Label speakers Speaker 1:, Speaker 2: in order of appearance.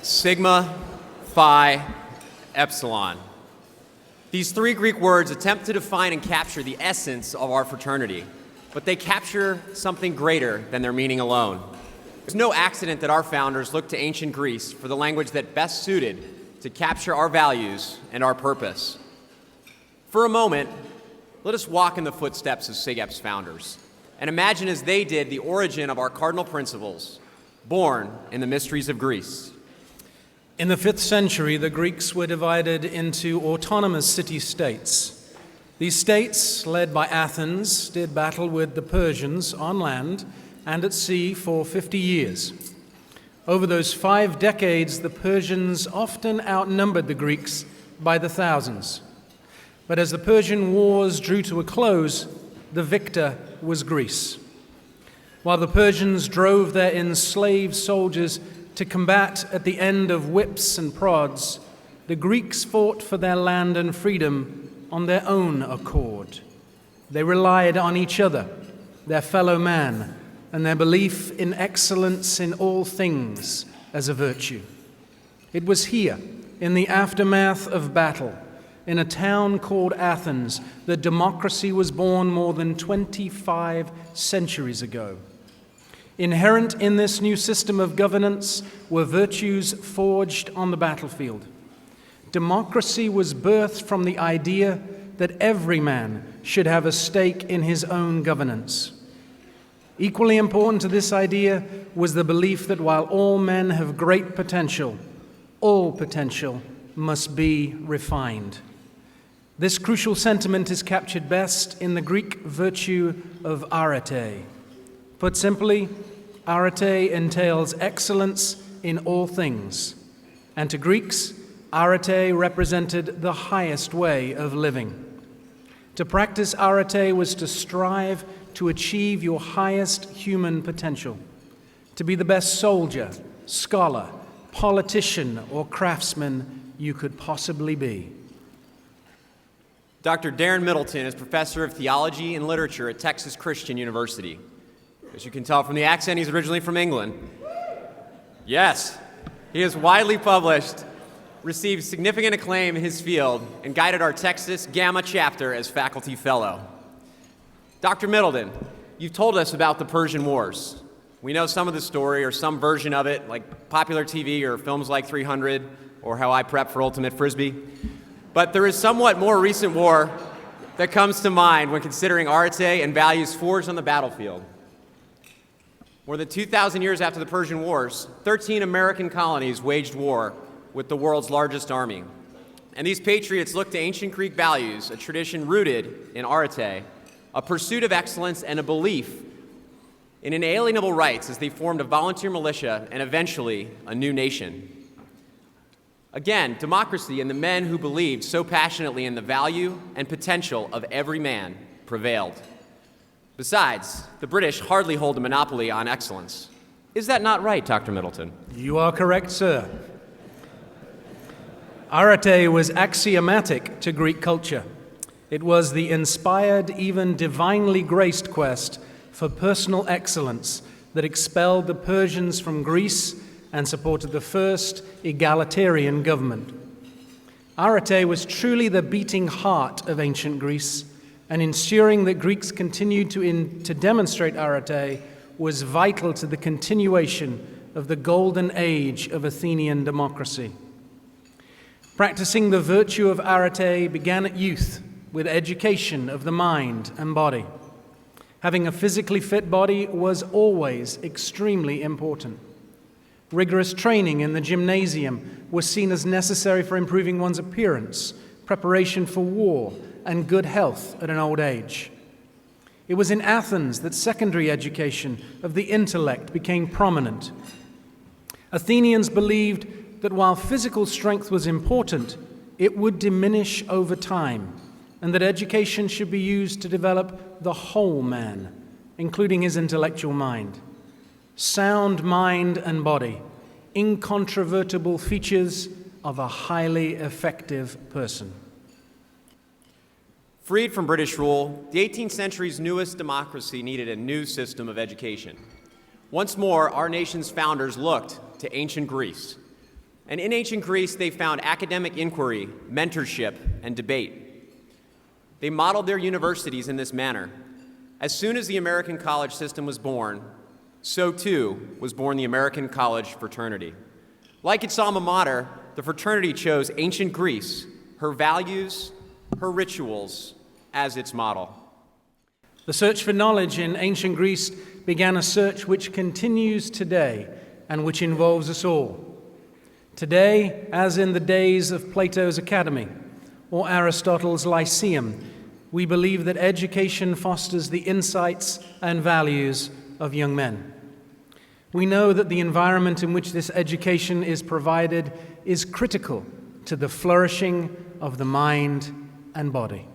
Speaker 1: Sigma Phi Epsilon. These three Greek words attempt to define and capture the essence of our fraternity, but they capture something greater than their meaning alone. It's no accident that our founders looked to ancient Greece for the language that best suited to capture our values and our purpose. For a moment, let us walk in the footsteps of SigEp's founders and imagine as they did the origin of our cardinal principles, born in the mysteries of Greece.
Speaker 2: In the 5th century, the Greeks were divided into autonomous city-states. These states, led by Athens, did battle with the Persians on land and at sea for 50 years. Over those 5 decades, the Persians often outnumbered the Greeks by the thousands. But as the Persian wars drew to a close, the victor was Greece. While the Persians drove their enslaved soldiers to combat at the end of whips and prods, the Greeks fought for their land and freedom on their own accord. They relied on each other, their fellow man, and their belief in excellence in all things as a virtue. It was here, in the aftermath of battle, in a town called Athens, that democracy was born more than 25 centuries ago. Inherent in this new system of governance were virtues forged on the battlefield. Democracy was birthed from the idea that every man should have a stake in his own governance. Equally important to this idea was the belief that while all men have great potential, all potential must be refined. This crucial sentiment is captured best in the Greek virtue of areté. Put simply, areté entails excellence in all things, and to Greeks, areté represented the highest way of living. To practice areté was to strive to achieve your highest human potential, to be the best soldier, scholar, politician, or craftsman you could possibly be.
Speaker 1: Dr. Darren Middleton is professor of theology and literature at Texas Christian University. As you can tell from the accent, he's originally from England. Yes, he is widely published, received significant acclaim in his field, and guided our Texas Gamma chapter as faculty fellow. Dr. Middleton, you've told us about the Persian Wars. We know some of the story or some version of it, like popular TV or films like 300 or How I Prep for Ultimate Frisbee. But there is somewhat more recent war that comes to mind when considering areté and values forged on the battlefield. More than 2,000 years after the Persian Wars, 13 American colonies waged war with the world's largest army. And these patriots looked to ancient Greek values, a tradition rooted in areté, a pursuit of excellence, and a belief in inalienable rights as they formed a volunteer militia and eventually a new nation. Again, democracy and the men who believed so passionately in the value and potential of every man prevailed. Besides, the British hardly hold a monopoly on excellence. Is that not right, Dr. Middleton?
Speaker 2: You are correct, sir. Arete was axiomatic to Greek culture. It was the inspired, even divinely graced quest for personal excellence that expelled the Persians from Greece and supported the first egalitarian government. Arete was truly the beating heart of ancient Greece, and ensuring that Greeks continued to demonstrate areté was vital to the continuation of the golden age of Athenian democracy. Practicing the virtue of areté began at youth with education of the mind and body. Having a physically fit body was always extremely important. Rigorous training in the gymnasium was seen as necessary for improving one's appearance, preparation for war, and good health at an old age. It was in Athens that secondary education of the intellect became prominent. Athenians believed that while physical strength was important, it would diminish over time, and that education should be used to develop the whole man, including his intellectual mind. Sound mind and body, incontrovertible features of a highly effective person.
Speaker 1: Freed from British rule, the 18th century's newest democracy needed a new system of education. Once more, our nation's founders looked to ancient Greece. And in ancient Greece, they found academic inquiry, mentorship, and debate. They modeled their universities in this manner. As soon as the American college system was born, so too was born the American college fraternity. Like its alma mater, the fraternity chose ancient Greece, her values, her rituals, as its model.
Speaker 2: The search for knowledge in ancient Greece began a search which continues today and which involves us all. Today, as in the days of Plato's Academy or Aristotle's Lyceum, we believe that education fosters the insights and values of young men. We know that the environment in which this education is provided is critical to the flourishing of the mind and body.